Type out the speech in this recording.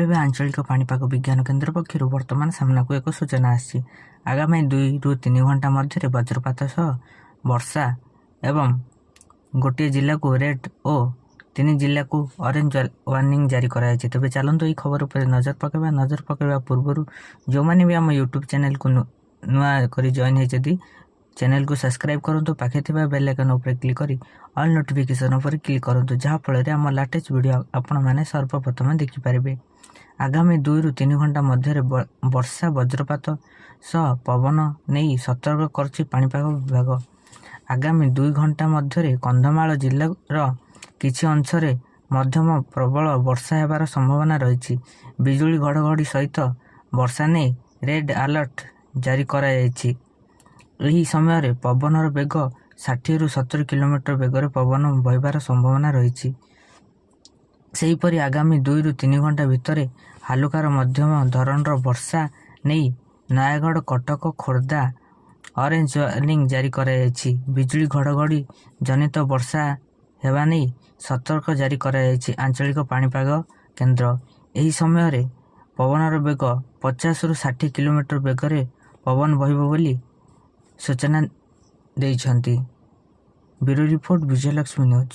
ଏବେ ଆଞ୍ଚଳିକ ପାଣିପାଗ ବିଜ୍ଞାନ କେନ୍ଦ୍ର ପକ୍ଷରୁ ବର୍ତ୍ତମାନ ସାମ୍ନାକୁ ଏକ ସୂଚନା ଆସିଛି। ଆଗାମୀ 2 ରୁ 3 ଘଣ୍ଟା ମଧ୍ୟରେ ବଜ୍ରପାତ ସହ ବର୍ଷା ଏବଂ ଗୋଟିଏ ଜିଲ୍ଲାକୁ ରେଡ୍ ଓ 3 ଜିଲ୍ଲାକୁ ଅରେଞ୍ଜ ୱାର୍ଣ୍ଣିଂ ଜାରି କରାଯାଇଛି। ତେବେ ଚାଲନ୍ତୁ ଏହି ଖବର ଉପରେ ନଜର ପକାଇବା। ନଜର ପକାଇବା ପୂର୍ବରୁ ଯେଉଁମାନେ ବି ଆମ ୟୁଟ୍ୟୁବ୍ ଚ୍ୟାନେଲକୁ ନୂଆ କରି ଜଏନ୍ ହୋଇଛନ୍ତି, ଚ୍ୟାନେଲକୁ ସବସ୍କ୍ରାଇବ୍ କରନ୍ତୁ। ପାଖେ ଥିବା ବେଲ୍ ଆଇକନ୍ ଉପରେ କ୍ଲିକ୍ କରି ଅଲ୍ ନୋଟିଫିକେସନ୍ ଉପରେ କ୍ଲିକ୍ କରନ୍ତୁ, ଯାହାଫଳରେ ଆମ ଲାଟେଷ୍ଟ ଭିଡ଼ିଓ ଆପଣମାନେ ସର୍ବପ୍ରଥମେ ଦେଖିପାରିବେ। ଆଗାମୀ 2 ରୁ 3 ଘଣ୍ଟା ମଧ୍ୟରେ ବର୍ଷା ବଜ୍ରପାତ ସହ ପବନ ନେଇ ସତର୍କ କରୁଛି ପାଣିପାଗ ବିଭାଗ। ଆଗାମୀ 2 ଘଣ୍ଟା ମଧ୍ୟରେ କନ୍ଧମାଳ ଜିଲ୍ଲାର କିଛି ଅଂଶରେ ମଧ୍ୟମ ପ୍ରବଳ ବର୍ଷା ହେବାର ସମ୍ଭାବନା ରହିଛି। ବିଜୁଳି ଘଡ଼ଘଡ଼ି ସହିତ ବର୍ଷା ନେଇ ରେଡ୍ ଆଲର୍ଟ ଜାରି କରାଯାଇଛି। ଏହି ସମୟରେ ପବନର ବେଗ 60 ରୁ 70 କିଲୋମିଟର ବେଗରେ ପବନ ବହିବାର ସମ୍ଭାବନା ରହିଛି। ସେହିପରି ଆଗାମୀ 2 ରୁ 3 ଘଣ୍ଟା ଭିତରେ ହାଲୁକାର ମଧ୍ୟମ ଧରଣର ବର୍ଷା ନେଇ ନୟାଗଡ଼, କଟକ, ଖୋର୍ଦ୍ଧା ଅରେଞ୍ଜ ୱାର୍ଣ୍ଣିଂ ଜାରି କରାଯାଇଛି। ବିଜୁଳି ଘଡ଼ଘଡ଼ି ଜନିତ ବର୍ଷା ହେବା ନେଇ ସତର୍କ ଜାରି କରାଯାଇଛି ଆଞ୍ଚଳିକ ପାଣିପାଗ କେନ୍ଦ୍ର। ଏହି ସମୟରେ ପବନର ବେଗ 50 ରୁ 60 କିଲୋମିଟର ବେଗରେ ପବନ ବହିବ ବୋଲି ସୂଚନା ଦେଇଛନ୍ତି। Bureau report, Vijayalakshmi news.